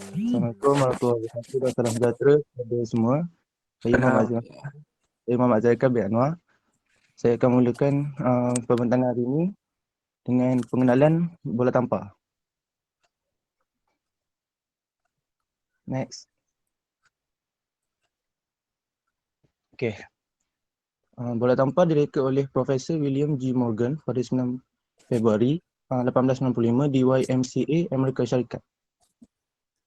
Assalamualaikum warahmatullahi wabarakatuh dan salam sejahtera kepada semua. Saya Muhammad Azhar, saya Muhammad Zaikal bin Anwar. Saya akan mulakan pembentangan hari ini dengan pengenalan bola tampar. Next. Okey. Bola tampar direka oleh Profesor William G. Morgan pada 9 Februari 1895 di YMCA, Amerika Syarikat.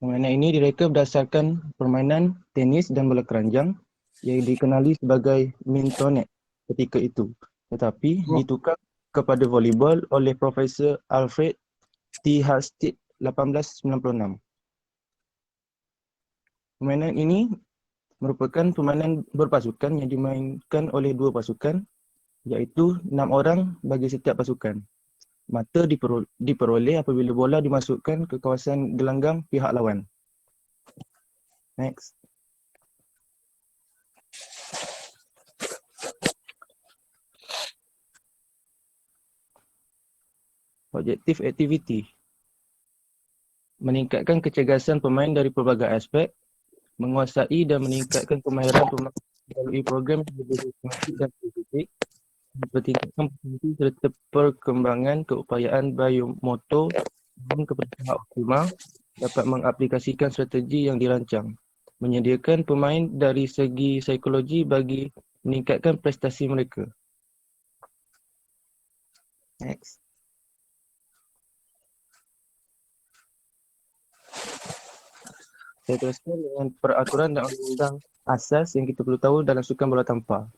Permainan ini direka berdasarkan permainan tenis dan bola keranjang yang dikenali sebagai mintonet ketika itu, tetapi ditukar kepada volleyball oleh Profesor Alfred T. Halstead 1896. Permainan ini merupakan permainan berpasukan yang dimainkan oleh dua pasukan, iaitu 6 orang bagi setiap pasukan. Mata diperoleh apabila bola dimasukkan ke kawasan gelanggang pihak lawan. Next. Objektif aktiviti: meningkatkan kecergasan pemain dari pelbagai aspek, menguasai dan meningkatkan kemahiran pemain melalui program yang lebih sistematik dan spesifik, mempertingkatkan potensi serta perkembangan keupayaan biomotor dan kepada tahap optimal, dapat mengaplikasikan strategi yang dirancang, menyediakan pemain dari segi psikologi bagi meningkatkan prestasi mereka. Next. Saya teruskan dengan peraturan dan undang-undang asas yang kita perlu tahu dalam sukan bola tampar.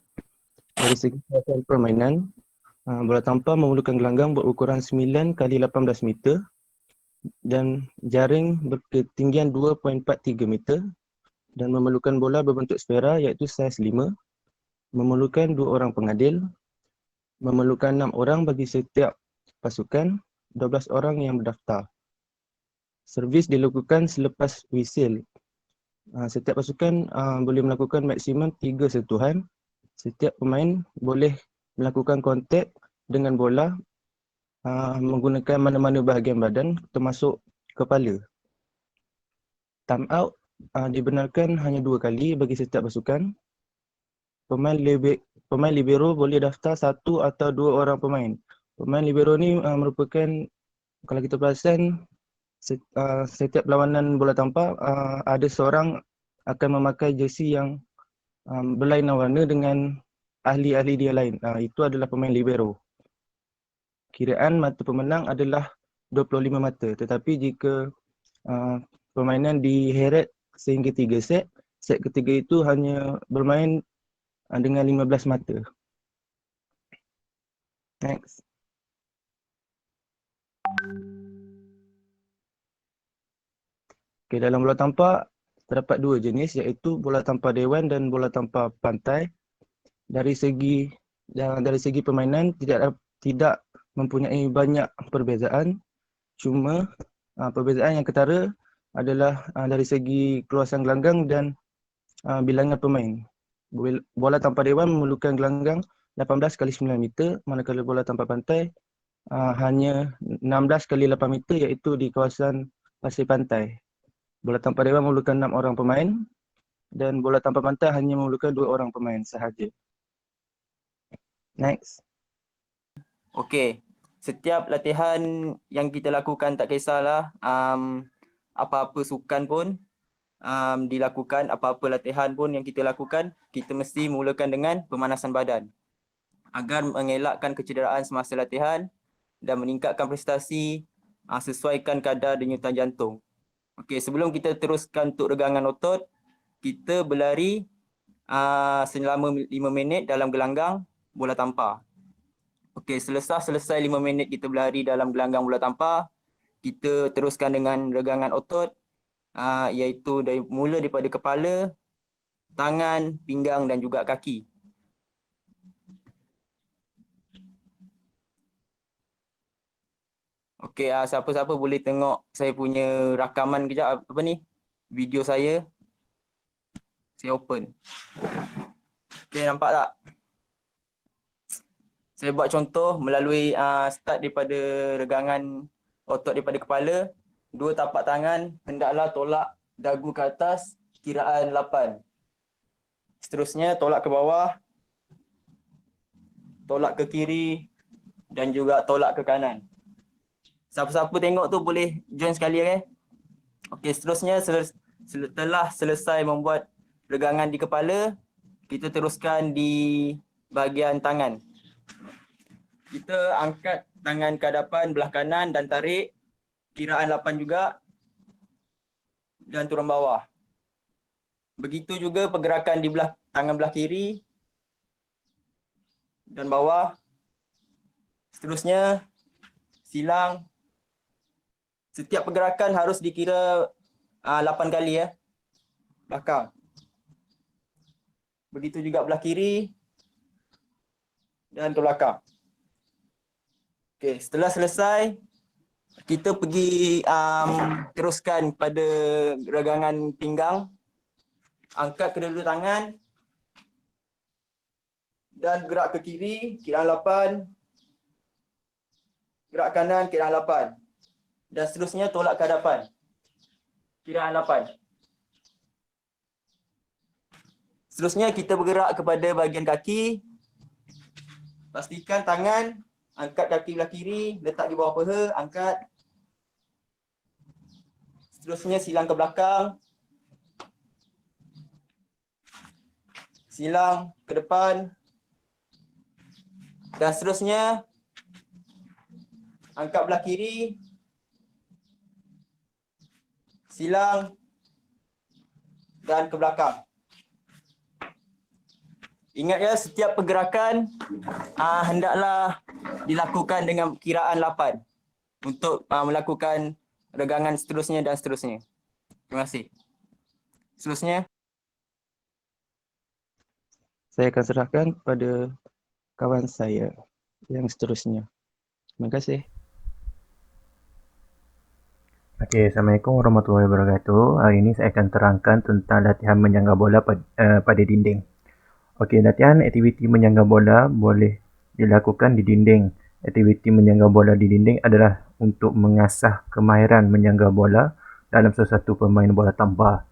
Dari segi permainan, bola tampar memerlukan gelanggang berukuran 9 kali 18 meter dan jaring berketinggian 2.43 meter dan memerlukan bola berbentuk sfera iaitu saiz 5, memerlukan 2 orang pengadil, memerlukan 6 orang bagi setiap pasukan, 12 orang yang berdaftar. Servis dilakukan selepas wisil. Setiap pasukan boleh melakukan maksimum 3 sentuhan. Setiap pemain boleh melakukan kontak dengan bola menggunakan mana-mana bahagian badan termasuk kepala. Time out dibenarkan hanya 2 kali bagi setiap pasukan. Pemain libero boleh daftar 1 atau 2 orang pemain. Pemain libero ni merupakan, kalau kita perasan, setiap perlawanan bola tampar ada seorang akan memakai jersey yang berlainan warna dengan ahli-ahli dia lain. Itu adalah pemain libero. Kiraan mata pemenang adalah 25 mata, tetapi jika permainan diheret sehingga 3 set, set ketiga itu hanya bermain dengan 15 mata. Next. Okay, dalam bola tampar terdapat 2 jenis, iaitu bola tampar dewan dan bola tampar pantai. Dari segi permainan tidak mempunyai banyak perbezaan, cuma perbezaan yang ketara adalah dari segi keluasan gelanggang dan bilangan pemain. Bola tampar dewan memerlukan gelanggang 18 kali 9 meter, manakala bola tampar pantai hanya 16 kali 8 meter, iaitu di kawasan pasir pantai. Bola tampar dewan memerlukan 6 orang pemain dan bola tampar pantai hanya memerlukan 2 orang pemain sahaja. Next. Okey, setiap latihan yang kita lakukan, tak kisahlah apa-apa sukan pun dilakukan, apa-apa latihan pun yang kita lakukan, kita mesti mulakan dengan pemanasan badan agar mengelakkan kecederaan semasa latihan dan meningkatkan prestasi sesuaikan kadar denyutan jantung. Okey, sebelum kita teruskan untuk regangan otot, kita berlari selama 5 minit dalam gelanggang bola tampar. Okey, selesai 5 minit kita berlari dalam gelanggang bola tampar, kita teruskan dengan regangan otot, iaitu mula daripada kepala, tangan, pinggang dan juga kaki. Okey, siapa-siapa boleh tengok saya punya rakaman kejap, apa ni? Video saya. Saya open. Okey, nampak tak? Saya buat contoh melalui start daripada regangan otot daripada kepala, Dua tapak tangan hendaklah tolak dagu ke atas kiraan 8. Seterusnya tolak ke bawah, tolak ke kiri dan juga tolak ke kanan. Siapa-siapa tengok tu boleh join sekali, okay? Okey, seterusnya setelah selesai membuat regangan di kepala, kita teruskan di bahagian tangan. Kita angkat tangan ke hadapan belah kanan dan tarik kiraan 8 juga dan turun bawah. Begitu juga pergerakan di tangan belah kiri dan bawah. Seterusnya silang. Setiap pergerakan harus dikira 8 kali ya. Belakang. Begitu juga belah kiri dan ke belakang. Okey, setelah selesai kita pergi teruskan pada regangan pinggang. Angkat kedua-dua tangan dan gerak ke kiri, kiraan 8. Gerak kanan, kiraan 8. Dan seterusnya tolak ke hadapan, kiraan 8. Seterusnya kita bergerak kepada bahagian kaki. Pastikan tangan, angkat kaki belah kiri, letak di bawah paha, angkat. Seterusnya silang ke belakang. Silang ke depan. Dan seterusnya angkat belah kiri. Silang dan ke belakang. Ingat ya, setiap pergerakan hendaklah dilakukan dengan kiraan 8 untuk melakukan regangan seterusnya dan seterusnya. Terima kasih. Seterusnya. Saya akan serahkan kepada kawan saya yang seterusnya. Terima kasih. Okey, Assalamualaikum warahmatullahi wabarakatuh. Hari ini saya akan terangkan tentang latihan menyangga bola pada dinding. Okey, latihan aktiviti menyangga bola boleh dilakukan di dinding. Aktiviti menyangga bola di dinding adalah untuk mengasah kemahiran menyangga bola dalam sesuatu pemain bola tampar.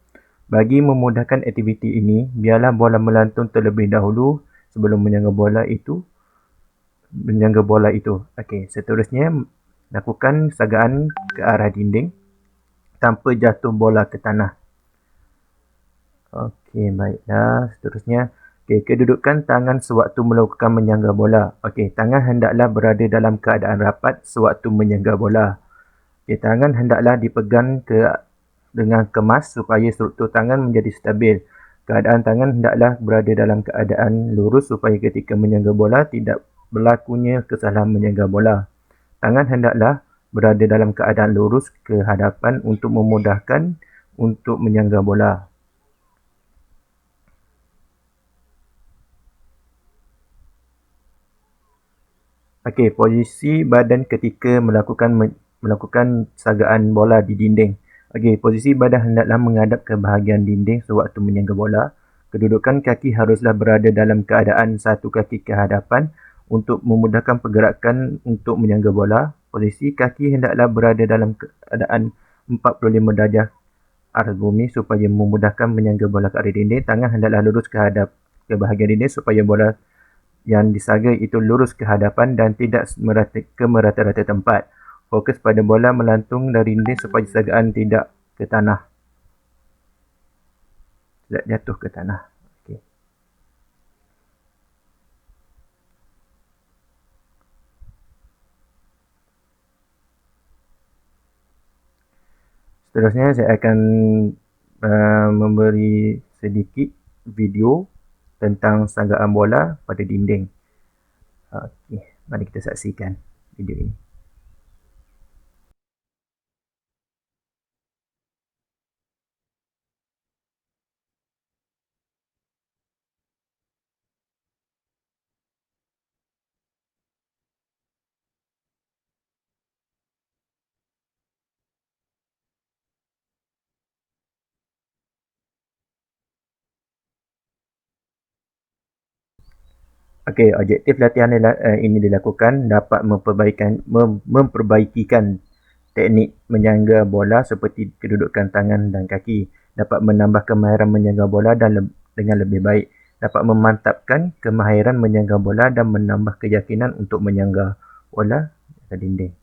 Bagi memudahkan aktiviti ini, biarlah bola melantun terlebih dahulu sebelum menyangga bola itu. Okey, seterusnya lakukan sagaan ke arah dinding tanpa jatuh bola ke tanah. Okey, baiklah. Seterusnya, kedudukan tangan sewaktu melakukan menyangga bola. Okey, tangan hendaklah berada dalam keadaan rapat sewaktu menyangga bola. Okey, tangan hendaklah dipegang dengan kemas supaya struktur tangan menjadi stabil. Keadaan tangan hendaklah berada dalam keadaan lurus supaya ketika menyangga bola tidak berlakunya kesalahan menyangga bola. Tangan hendaklah berada dalam keadaan lurus ke hadapan untuk memudahkan untuk menyangga bola. Okey, posisi badan ketika melakukan sagaan bola di dinding. Okey, posisi badan hendaklah menghadap ke bahagian dinding sewaktu menyangga bola. Kedudukan kaki haruslah berada dalam keadaan satu kaki ke hadapan untuk memudahkan pergerakan untuk menyangga bola. Posisi kaki hendaklah berada dalam keadaan 45 darjah arah bumi supaya memudahkan menyangga bola ke arah dinding. Tangan hendaklah lurus ke bahagian dinding supaya bola yang disaga itu lurus ke hadapan dan tidak ke merata-rata tempat. Fokus pada bola melantung dari dinding supaya sagaan tidak ke tanah. Tidak jatuh ke tanah. Okay. Seterusnya saya akan memberi sedikit video tentang sagaan bola pada dinding. Okey, mari kita saksikan video ini. Okey, objektif latihan ini dilakukan dapat memperbaikikan teknik menyangga bola seperti kedudukan tangan dan kaki, dapat menambah kemahiran menyangga bola dengan lebih baik, dapat memantapkan kemahiran menyangga bola dan menambah keyakinan untuk menyangga bola ke dinding.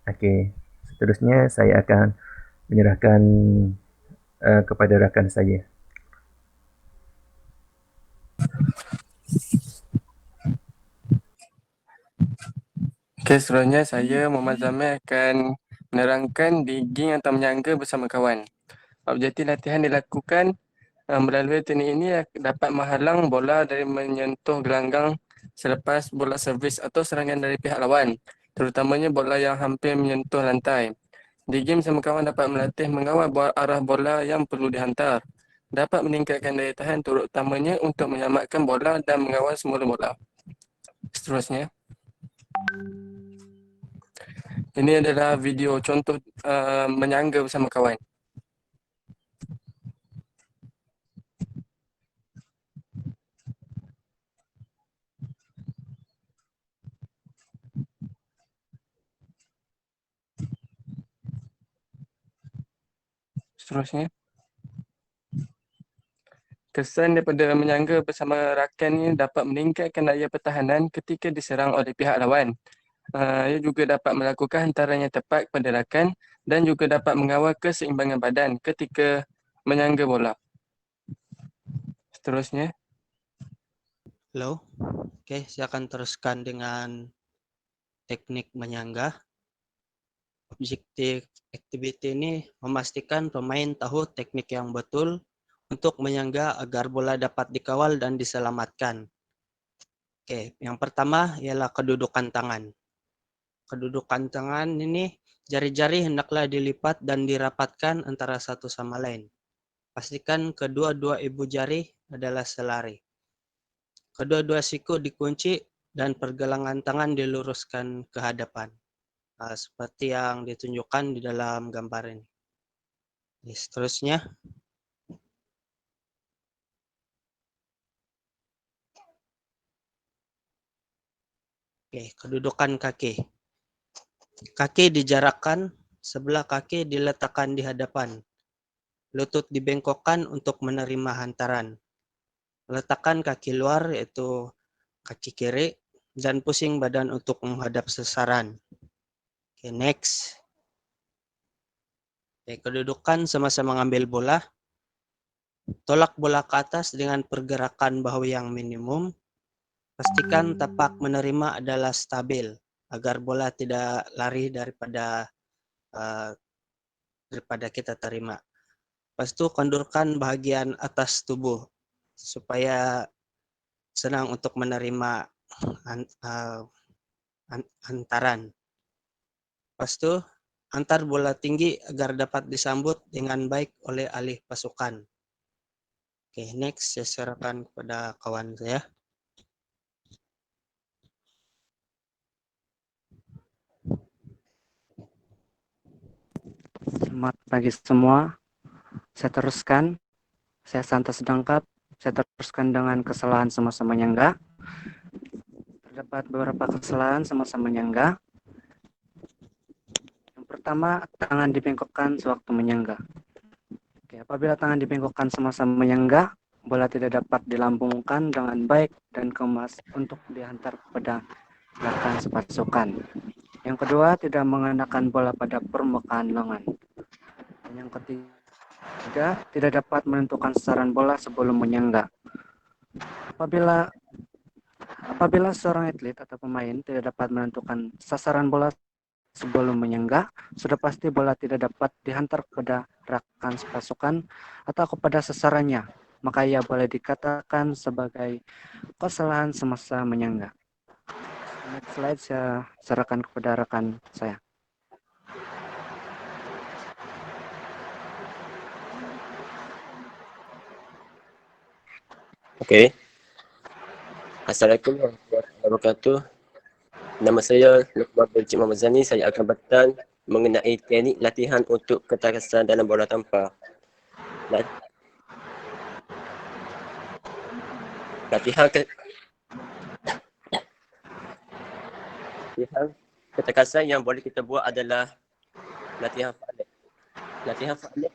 Okey, seterusnya saya akan menyerahkan kepada rakan saya. Okey, seterusnya saya Muhammad Zamir akan menerangkan digging atau menyangga bersama kawan. Objektif latihan dilakukan melalui teknik ini dapat menghalang bola dari menyentuh gelanggang selepas bola servis atau serangan dari pihak lawan, terutamanya bola yang hampir menyentuh lantai. Digging bersama kawan dapat melatih mengawal arah bola yang perlu dihantar. Dapat meningkatkan daya tahan terutamanya untuk menyelamatkan bola dan mengawal semula bola. Seterusnya. Ini adalah video contoh menyangga bersama kawan. Seterusnya. Kesan daripada menyangga bersama rakan ini dapat meningkatkan daya pertahanan ketika diserang oleh pihak lawan. Ia juga dapat melakukan hantaran yang tepat kepada rakan dan juga dapat mengawal keseimbangan badan ketika menyangga bola. Seterusnya. Halo, oke, saya akan teruskan dengan teknik menyangga. Objektif activity ini memastikan pemain tahu teknik yang betul untuk menyangga agar bola dapat dikawal dan diselamatkan. Oke, yang pertama ialah kedudukan tangan. Kedudukan tangan ini jari-jari hendaklah dilipat dan dirapatkan antara satu sama lain. Pastikan kedua-dua ibu jari adalah selari. Kedua-dua siku dikunci dan pergelangan tangan diluruskan ke hadapan. Seperti yang ditunjukkan di dalam gambar ini. Seterusnya. Oke, kedudukan kaki. Kaki dijarakkan, sebelah kaki diletakkan di hadapan. Lutut dibengkokkan untuk menerima hantaran. Letakkan kaki luar yaitu kaki kiri dan pusing badan untuk menghadap sasaran. Oke, next. Oke, kedudukan sama-sama mengambil bola. Tolak bola ke atas dengan pergerakan bahu yang minimum. Pastikan tapak menerima adalah stabil agar bola tidak lari daripada kita terima. Lepas itu kendurkan bahagian atas tubuh supaya senang untuk menerima hantaran. Lepas itu antar bola tinggi agar dapat disambut dengan baik oleh alih pasukan. Oke, next saya serahkan kepada kawan saya. Selamat pagi semua. Saya teruskan. Saya Santos Dangkap. Saya teruskan dengan kesalahan sama-sama menyangga. Terdapat beberapa kesalahan sama-sama menyangga. Yang pertama, tangan dibengkokkan sewaktu menyangga. Oke, apabila tangan dibengkokkan sama-sama menyangga, bola tidak dapat dilambungkan dengan baik dan kemas untuk dihantar kepada rekan sepasukan. Yang kedua, tidak mengenakan bola pada permukaan lengan. Dan yang ketiga, tidak dapat menentukan sasaran bola sebelum menyangga. Apabila seorang atlet atau pemain tidak dapat menentukan sasaran bola sebelum menyangga, sudah pasti bola tidak dapat dihantar kepada rekan sepasukan atau kepada sasarannya, maka ia boleh dikatakan sebagai kesalahan semasa menyangga. Next slide saya serahkan kepada rekan saya. Okey. Assalamualaikum warahmatullahi wabarakatuh. Nama saya Luqman bin Cik Muhammad Zani. Saya akan bertanya mengenai teknik latihan untuk ketarasan dalam bola tampar. Latihan ketakasan yang boleh kita buat adalah latihan fa'alit. Latihan fa'alit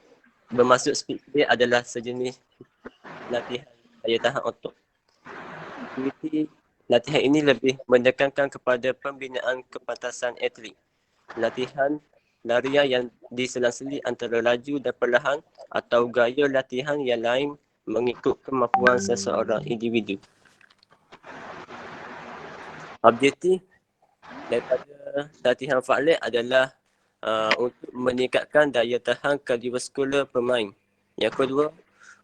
bermaksud speed adalah sejenis latihan daya tahan otot. Aktiviti latihan ini lebih menekankan kepada pembinaan kepantasan atlet. Latihan larian yang diselang-seli antara laju dan perlahan atau gaya latihan yang lain mengikut kemampuan seseorang individu. Objektif daripada latihan fa'alit adalah untuk meningkatkan daya tahan kardiovaskular pemain. Yang kedua,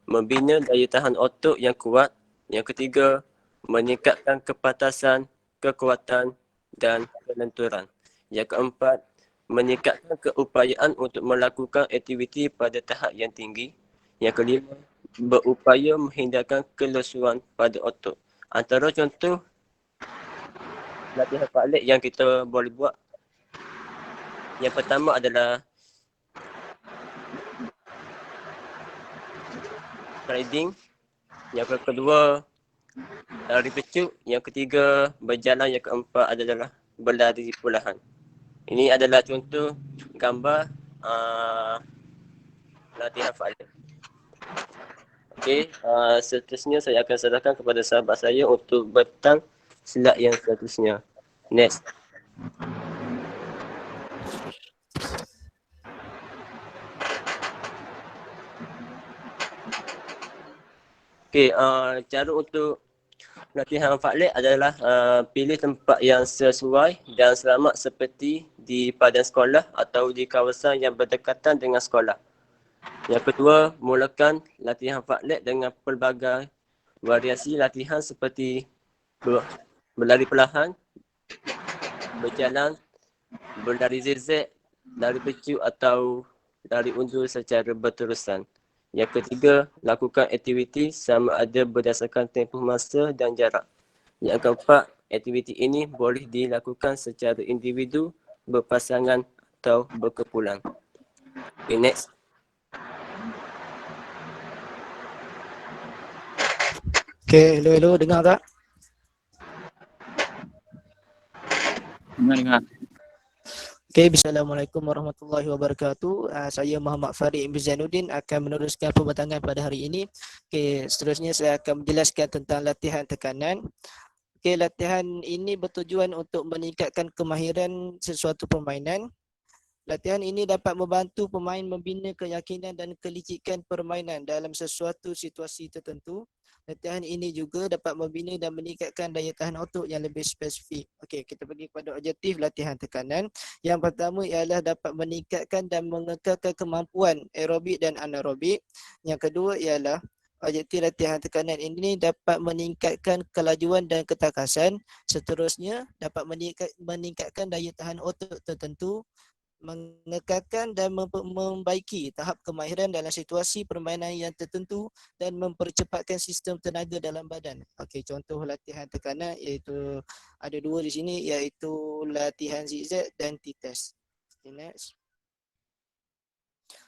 membina daya tahan otot yang kuat. Yang ketiga, meningkatkan kepantasan, kekuatan dan kelenturan. Yang keempat, meningkatkan keupayaan untuk melakukan aktiviti pada tahap yang tinggi. Yang kelima, berupaya menghindarkan kelesuan pada otot. Antara contoh latihan fa'alit yang kita boleh buat, yang pertama adalah riding, yang kedua lari pecuk, yang ketiga berjalan, yang keempat adalah berlari perlahan. Ini adalah contoh gambar latihan fa'alit. Okey, seterusnya saya akan serahkan kepada sahabat saya untuk bentang slide yang seterusnya. Next. Okey, cara untuk latihan fa'alit adalah pilih tempat yang sesuai dan selamat seperti di padan sekolah atau di kawasan yang berdekatan dengan sekolah. Yang kedua, mulakan latihan fa'alit dengan pelbagai variasi latihan seperti berlari perlahan, berjalan, berlari zigzag, lari pecuk atau lari undur secara berterusan. Yang ketiga, lakukan aktiviti sama ada berdasarkan tempoh masa dan jarak. Yang keempat, aktiviti ini boleh dilakukan secara individu, berpasangan atau berkumpulan. Okay, next. Okay, hello, dengar tak? Dengar. Okay, Assalamualaikum warahmatullahi wabarakatuh. Saya Muhammad Farid Ibn Zainuddin akan meneruskan pembatangan pada hari ini. Okay, seterusnya saya akan menjelaskan tentang latihan tekanan. Okay, latihan ini bertujuan untuk meningkatkan kemahiran sesuatu permainan. Latihan ini dapat membantu pemain membina keyakinan dan kelicikan permainan dalam sesuatu situasi tertentu. Latihan ini juga dapat membina dan meningkatkan daya tahan otot yang lebih spesifik. Okey, kita pergi kepada objektif latihan tekanan. Yang pertama ialah dapat meningkatkan dan mengekalkan kemampuan aerobik dan anaerobik. Yang kedua ialah objektif latihan tekanan ini dapat meningkatkan kelajuan dan ketakasan. Seterusnya dapat meningkatkan daya tahan otot tertentu, mengekalkan dan membaiki tahap kemahiran dalam situasi permainan yang tertentu dan mempercepatkan sistem tenaga dalam badan. Okey, contoh latihan tekanan iaitu ada dua di sini iaitu latihan zigzag dan T-test. Okay, next.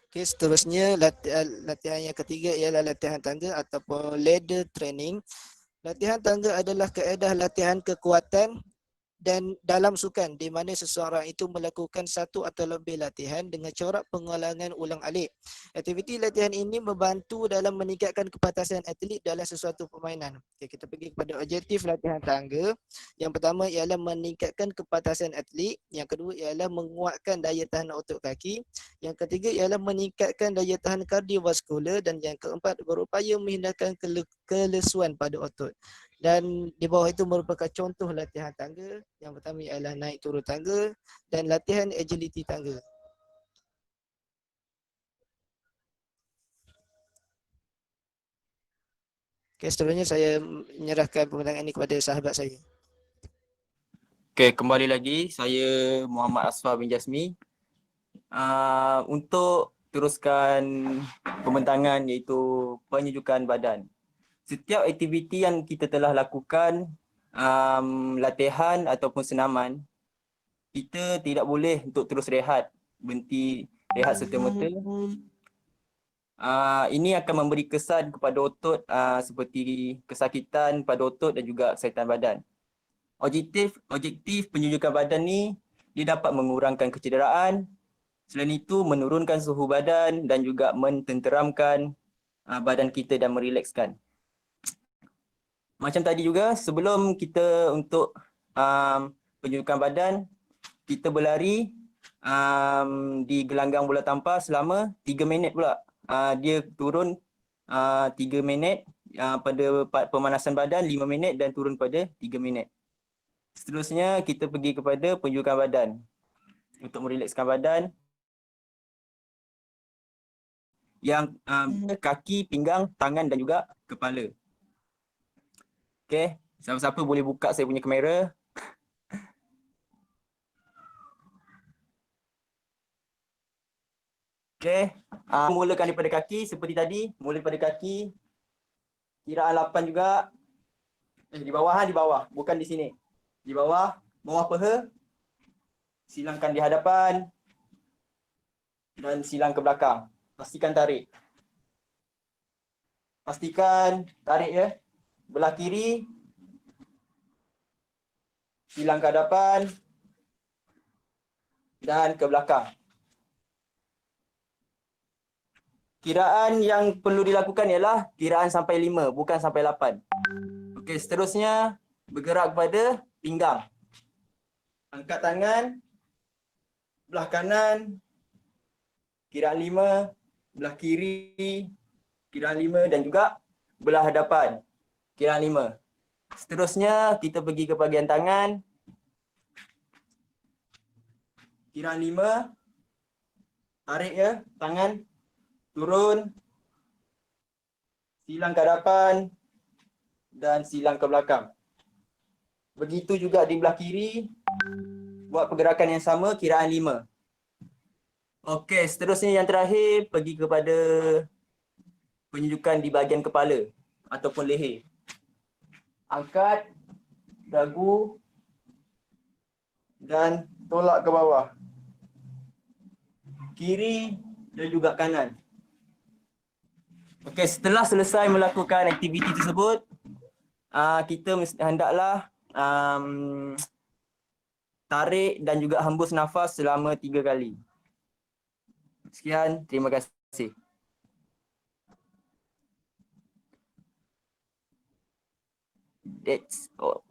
Okey, seterusnya latihan yang ketiga ialah latihan tangga ataupun ladder training. Latihan tangga adalah kaedah latihan kekuatan dan dalam sukan di mana seseorang itu melakukan satu atau lebih latihan dengan corak pengulangan ulang-alik. Aktiviti latihan ini membantu dalam meningkatkan kepantasan atlet dalam sesuatu permainan. Okay, kita pergi kepada objektif latihan tangga. Yang pertama ialah meningkatkan kepantasan atlet. Yang kedua ialah menguatkan daya tahan otot kaki. Yang ketiga ialah meningkatkan daya tahan kardiovaskular. Dan yang keempat berupaya menghindarkan kelesuan pada otot. Dan di bawah itu merupakan contoh latihan tangga. Yang pertama ialah naik turun tangga dan latihan agility tangga. Okay, seterusnya saya menyerahkan pembatangan ini kepada sahabat saya. Okay, kembali lagi. Saya Muhammad Asfar bin Jasmi. Untuk teruskan pembentangan iaitu penyejukan badan. Setiap aktiviti yang kita telah lakukan, latihan ataupun senaman, kita tidak boleh untuk terus rehat, berhenti rehat serta-merta. Ini akan memberi kesan kepada otot seperti kesakitan pada otot dan juga kesakitan badan. Objektif penyejukan badan ni dia dapat mengurangkan kecederaan. Selain itu, menurunkan suhu badan dan juga mententeramkan badan kita dan merilekskan. Macam tadi juga, sebelum kita untuk penunjukan badan, kita berlari di gelanggang bola tampar selama 3 minit pula. Dia turun 3 minit, pada pemanasan badan 5 minit dan turun pada 3 minit. Seterusnya kita pergi kepada penunjukan badan. Untuk merilekskan badan, yang kaki, pinggang, tangan dan juga kepala. Okey, siapa-siapa boleh buka saya punya kamera. Okey, mulakan daripada kaki seperti tadi, mula daripada kaki. Kiraan 8 juga. Di bawah, di bawah, bukan di sini. Di bawah, bawah paha. Silangkan di hadapan dan silang ke belakang. Pastikan tarik. Pastikan tarik ya. Belah kiri. Silang ke hadapan dan ke belakang. Kiraan yang perlu dilakukan ialah kiraan sampai 5, bukan sampai 8. Okey, seterusnya bergerak kepada pinggang. Angkat tangan. Belah kanan. Kiraan 5. Belah kiri. Kiraan 5 dan juga belah hadapan. Kiraan 5. Seterusnya kita pergi ke bahagian tangan. Kiraan 5. Tarik ya, tangan. Turun. Silang ke hadapan. Dan silang ke belakang. Begitu juga di belah kiri. Buat pergerakan yang sama, kiraan 5. Okey, seterusnya yang terakhir, pergi kepada penunjukan di bahagian kepala ataupun leher. Angkat dagu dan tolak ke bawah. Kiri dan juga kanan. Okey, setelah selesai melakukan aktiviti tersebut, kita hendaklah tarik dan juga hembus nafas selama 3 kali. Sekian, terima kasih. That's all.